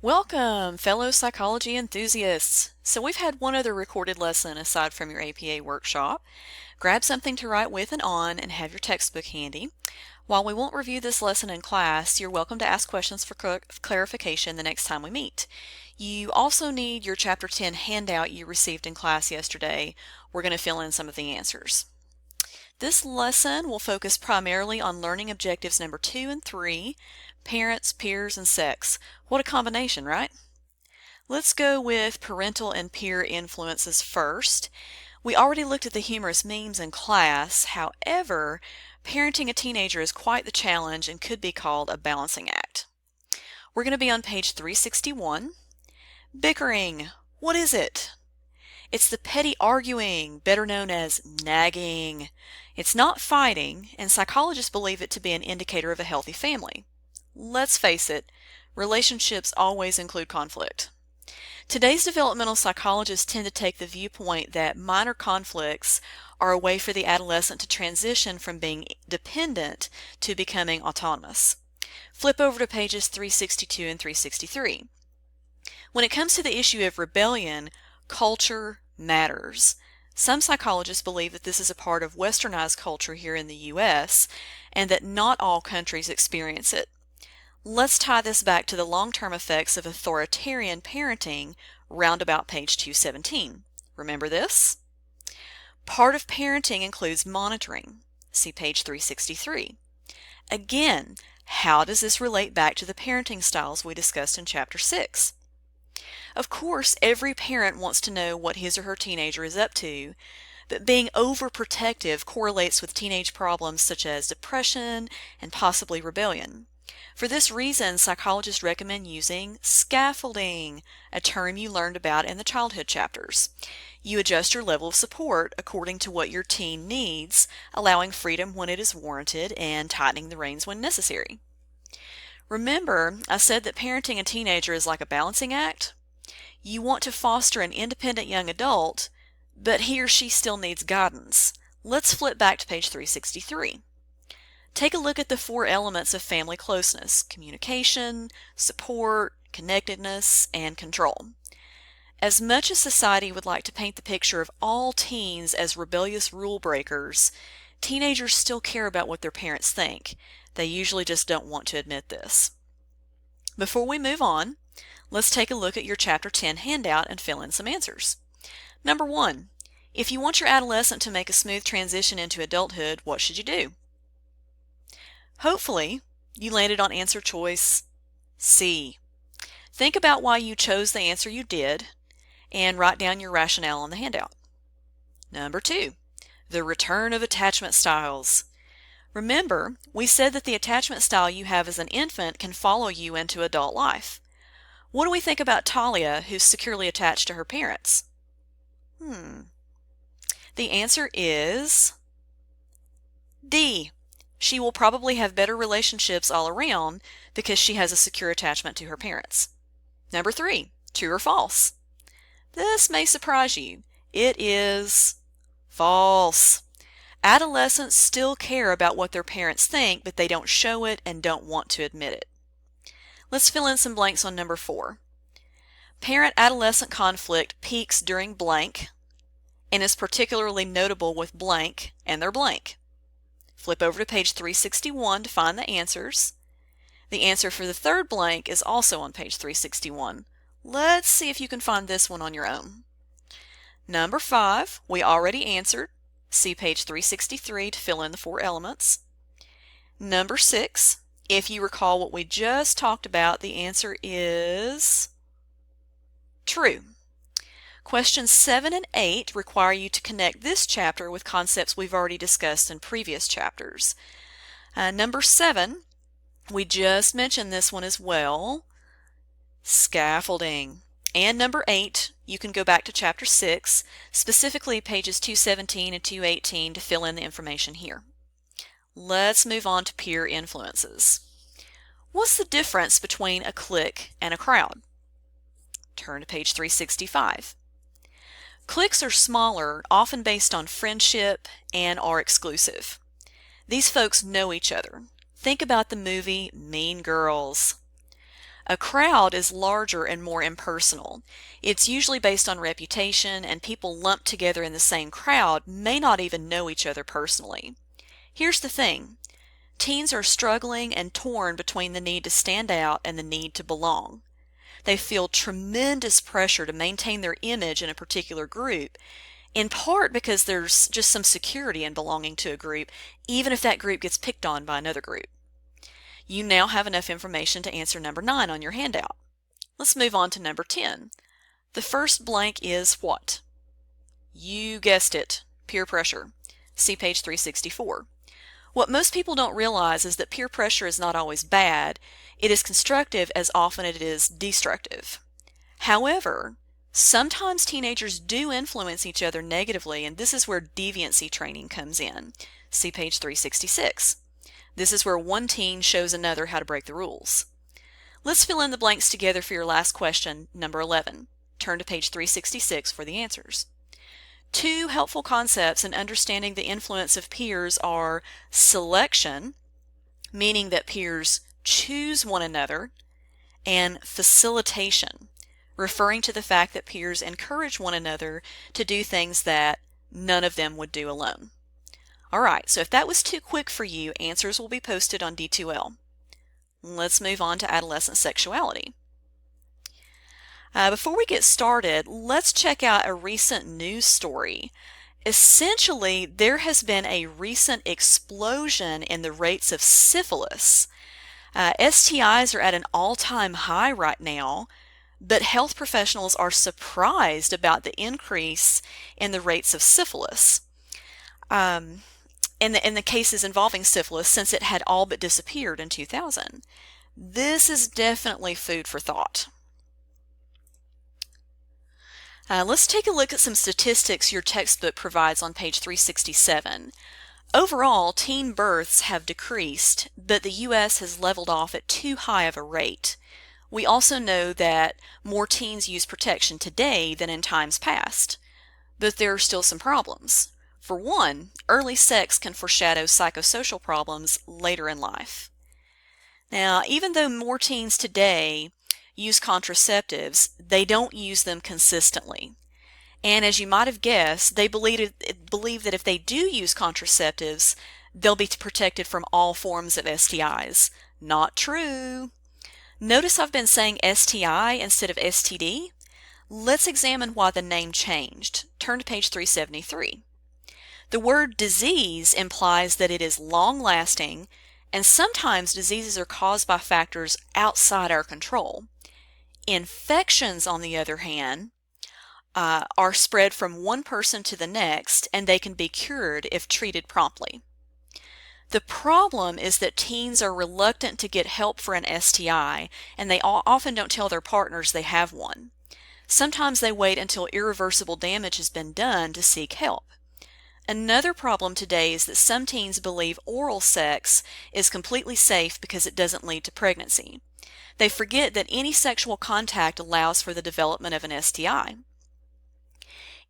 Welcome, fellow psychology enthusiasts. So we've had one other recorded lesson aside from your APA workshop. Grab something to write with and on and have your textbook handy. While we won't review this lesson in class, you're welcome to ask questions for clarification the next time we meet. You also need your Chapter 10 handout you received in class yesterday. We're going to fill in some of the answers. This lesson will focus primarily on learning objectives number 2 and 3, parents, peers, and sex. What a combination, right? Let's go with parental and peer influences first. We already looked at the humorous memes in class. However, parenting a teenager is quite the challenge and could be called a balancing act. We're going to be on page 361. Bickering. What is it? It's the petty arguing, better known as nagging. It's not fighting, and psychologists believe it to be an indicator of a healthy family. Let's face it, relationships always include conflict. Today's developmental psychologists tend to take the viewpoint that minor conflicts are a way for the adolescent to transition from being dependent to becoming autonomous. Flip over to pages 362 and 363. When it comes to the issue of rebellion, culture matters. Some psychologists believe that this is a part of westernized culture here in the U.S. and that not all countries experience it. Let's tie this back to the long-term effects of authoritarian parenting round about page 217. Remember this? Part of parenting includes monitoring. See page 363. Again, how does this relate back to the parenting styles we discussed in chapter 6? Of course, every parent wants to know what his or her teenager is up to, but being overprotective correlates with teenage problems such as depression and possibly rebellion. For this reason, psychologists recommend using scaffolding, a term you learned about in the childhood chapters. You adjust your level of support according to what your teen needs, allowing freedom when it is warranted and tightening the reins when necessary. Remember, I said that parenting a teenager is like a balancing act? You want to foster an independent young adult, but he or she still needs guidance. Let's flip back to page 363. Take a look at the 4 elements of family closeness: communication, support, connectedness, and control. As much as society would like to paint the picture of all teens as rebellious rule breakers, teenagers still care about what their parents think. They usually just don't want to admit this. Before we move on, let's take a look at your Chapter 10 handout and fill in some answers. Number 1, if you want your adolescent to make a smooth transition into adulthood, what should you do? Hopefully, you landed on answer choice C. Think about why you chose the answer you did and write down your rationale on the handout. Number 2, the return of attachment styles. Remember, we said that the attachment style you have as an infant can follow you into adult life. What do we think about Talia, who's securely attached to her parents? The answer is D. She will probably have better relationships all around because she has a secure attachment to her parents. Number 3, true or false? This may surprise you. It is false. Adolescents still care about what their parents think, but they don't show it and don't want to admit it. Let's fill in some blanks on number 4. Parent-adolescent conflict peaks during blank and is particularly notable with blank and their blank. Flip over to page 361 to find the answers. The answer for the third blank is also on page 361. Let's see if you can find this one on your own. Number 5, we already answered. See page 363 to fill in the 4 elements. Number 6, if you recall what we just talked about, the answer is true. Questions 7 and 8 require you to connect this chapter with concepts we've already discussed in previous chapters. Number 7, we just mentioned this one as well, scaffolding. And number 8, you can go back to chapter 6, specifically pages 217 and 218 to fill in the information here. Let's move on to peer influences. What's the difference between a clique and a crowd? Turn to page 365. Cliques are smaller, often based on friendship, and are exclusive. These folks know each other. Think about the movie Mean Girls. A crowd is larger and more impersonal. It's usually based on reputation, and people lumped together in the same crowd may not even know each other personally. Here's the thing. Teens are struggling and torn between the need to stand out and the need to belong. They feel tremendous pressure to maintain their image in a particular group, in part because there's just some security in belonging to a group, even if that group gets picked on by another group. You now have enough information to answer number 9 on your handout. Let's move on to number 10. The first blank is what? You guessed it, peer pressure. See page 364. What most people don't realize is that peer pressure is not always bad. It is constructive as often as it is destructive. However, sometimes teenagers do influence each other negatively, and this is where deviancy training comes in. See page 366. This is where one teen shows another how to break the rules. Let's fill in the blanks together for your last question, number 11. Turn to page 366 for the answers. 2 helpful concepts in understanding the influence of peers are selection, meaning that peers choose one another, and facilitation, referring to the fact that peers encourage one another to do things that none of them would do alone. Alright, so if that was too quick for you, answers will be posted on D2L. Let's move on to adolescent sexuality. Before we get started, let's check out a recent news story. Essentially, there has been a recent explosion in the rates of syphilis. STIs are at an all-time high right now, but health professionals are surprised about the increase in the rates of syphilis. In the cases involving syphilis, since it had all but disappeared in 2000. This is definitely food for thought. Let's take a look at some statistics your textbook provides on page 367. Overall, teen births have decreased, but the U.S. has leveled off at too high of a rate. We also know that more teens use protection today than in times past, but there are still some problems. For one, early sex can foreshadow psychosocial problems later in life. Now, even though more teens today use contraceptives, they don't use them consistently. And as you might have guessed, they believe that if they do use contraceptives, they'll be protected from all forms of STIs. Not true. Notice I've been saying STI instead of STD. Let's examine why the name changed. Turn to page 373. The word disease implies that it is long-lasting, and sometimes diseases are caused by factors outside our control. Infections, on the other hand, are spread from one person to the next, and they can be cured if treated promptly. The problem is that teens are reluctant to get help for an STI, and they often don't tell their partners they have one. Sometimes they wait until irreversible damage has been done to seek help. Another problem today is that some teens believe oral sex is completely safe because it doesn't lead to pregnancy. They forget that any sexual contact allows for the development of an STI.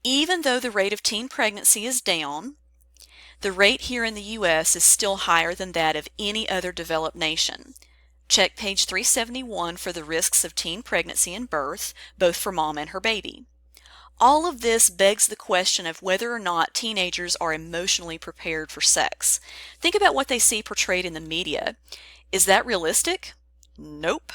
Even though the rate of teen pregnancy is down, the rate here in the U.S. is still higher than that of any other developed nation. Check page 371 for the risks of teen pregnancy and birth, both for mom and her baby. All of this begs the question of whether or not teenagers are emotionally prepared for sex. Think about what they see portrayed in the media. Is that realistic? Nope.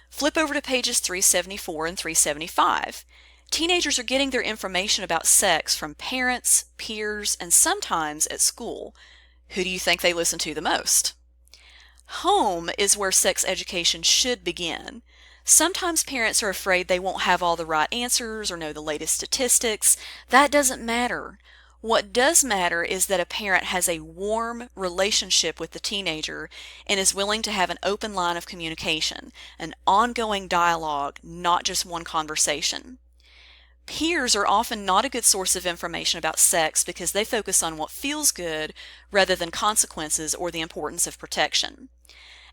Flip over to pages 374 and 375. Teenagers are getting their information about sex from parents, peers, and sometimes at school. Who do you think they listen to the most? Home is where sex education should begin. Sometimes parents are afraid they won't have all the right answers or know the latest statistics. That doesn't matter. What does matter is that a parent has a warm relationship with the teenager and is willing to have an open line of communication, an ongoing dialogue, not just one conversation. Peers are often not a good source of information about sex because they focus on what feels good rather than consequences or the importance of protection.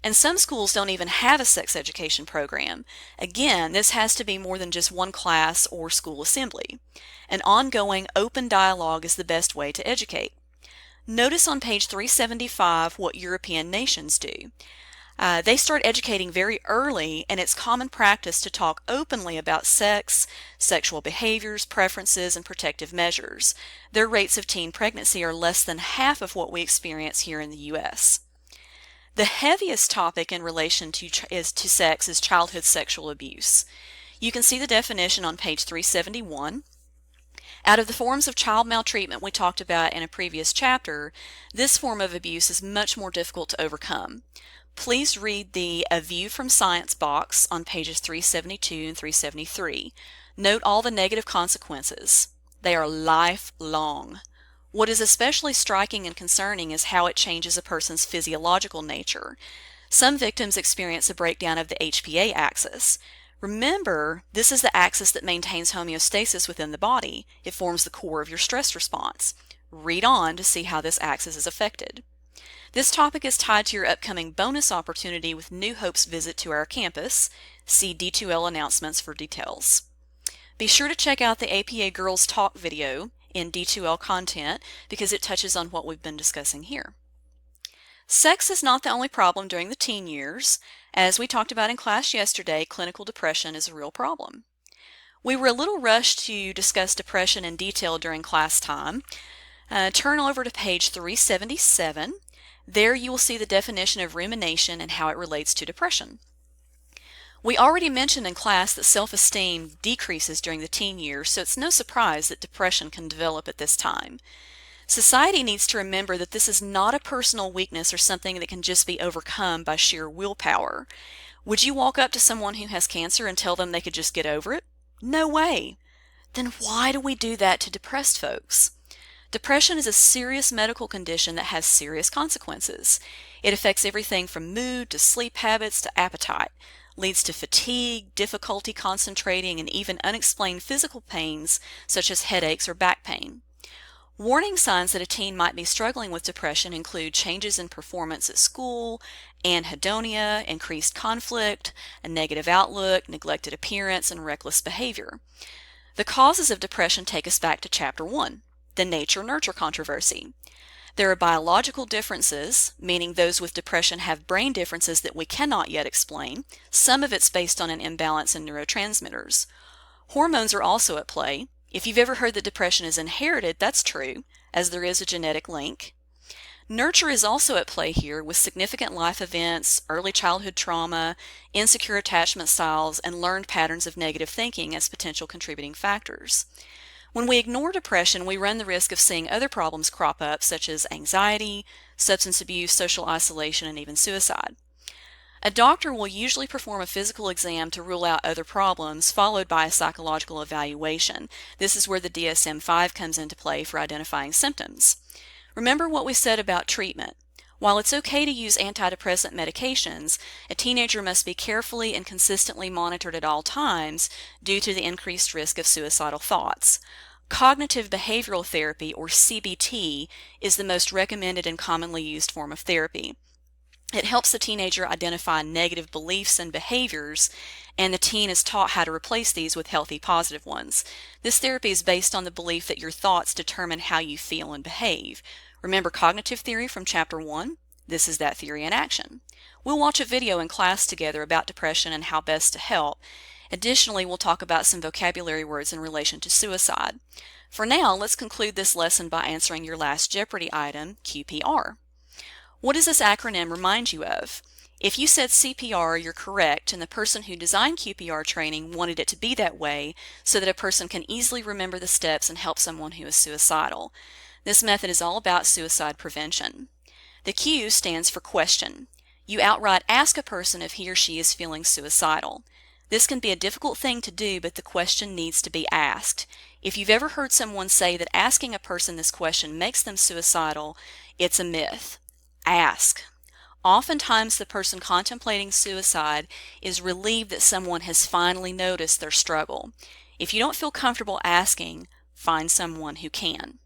And some schools don't even have a sex education program. Again, this has to be more than just one class or school assembly. An ongoing open dialogue is the best way to educate. Notice on page 375 what European nations do. They start educating very early, and it's common practice to talk openly about sex, sexual behaviors, preferences, and protective measures. Their rates of teen pregnancy are less than half of what we experience here in the U.S. The heaviest topic in relation to sex is childhood sexual abuse. You can see the definition on page 371. Out of the forms of child maltreatment we talked about in a previous chapter, this form of abuse is much more difficult to overcome. Please read the A View from Science box on pages 372 and 373. Note all the negative consequences. They are lifelong. What is especially striking and concerning is how it changes a person's physiological nature. Some victims experience a breakdown of the HPA axis. Remember, this is the axis that maintains homeostasis within the body. It forms the core of your stress response. Read on to see how this axis is affected. This topic is tied to your upcoming bonus opportunity with New Hope's visit to our campus. See D2L announcements for details. Be sure to check out the APA Girls Talk video in D2L content because it touches on what we've been discussing here. Sex is not the only problem during the teen years. As we talked about in class yesterday, clinical depression is a real problem. We were a little rushed to discuss depression in detail during class time. Turn over to page 377. There you will see the definition of rumination and how it relates to depression. We already mentioned in class that self-esteem decreases during the teen years, so it's no surprise that depression can develop at this time. Society needs to remember that this is not a personal weakness or something that can just be overcome by sheer willpower. Would you walk up to someone who has cancer and tell them they could just get over it? No way. Then why do we do that to depressed folks? Depression is a serious medical condition that has serious consequences. It affects everything from mood to sleep habits to appetite, leads to fatigue, difficulty concentrating, and even unexplained physical pains such as headaches or back pain. Warning signs that a teen might be struggling with depression include changes in performance at school, anhedonia, increased conflict, a negative outlook, neglected appearance, and reckless behavior. The causes of depression take us back to Chapter 1, the nature-nurture controversy. There are biological differences, meaning those with depression have brain differences that we cannot yet explain. Some of it's based on an imbalance in neurotransmitters. Hormones are also at play. If you've ever heard that depression is inherited, that's true, as there is a genetic link. Nurture is also at play here with significant life events, early childhood trauma, insecure attachment styles, and learned patterns of negative thinking as potential contributing factors. When we ignore depression, we run the risk of seeing other problems crop up, such as anxiety, substance abuse, social isolation, and even suicide. A doctor will usually perform a physical exam to rule out other problems, followed by a psychological evaluation. This is where the DSM-5 comes into play for identifying symptoms. Remember what we said about treatment. While it's okay to use antidepressant medications, a teenager must be carefully and consistently monitored at all times due to the increased risk of suicidal thoughts. Cognitive behavioral therapy, or CBT, is the most recommended and commonly used form of therapy. It helps the teenager identify negative beliefs and behaviors, and the teen is taught how to replace these with healthy, positive ones. This therapy is based on the belief that your thoughts determine how you feel and behave. Remember cognitive theory from Chapter 1? This is that theory in action. We'll watch a video in class together about depression and how best to help. Additionally, we'll talk about some vocabulary words in relation to suicide. For now, let's conclude this lesson by answering your last Jeopardy item, QPR. What does this acronym remind you of? If you said CPR, you're correct, and the person who designed QPR training wanted it to be that way so that a person can easily remember the steps and help someone who is suicidal. This method is all about suicide prevention. The Q stands for question. You outright ask a person if he or she is feeling suicidal. This can be a difficult thing to do, but the question needs to be asked. If you've ever heard someone say that asking a person this question makes them suicidal, it's a myth. Ask. Oftentimes the person contemplating suicide is relieved that someone has finally noticed their struggle. If you don't feel comfortable asking, find someone who can.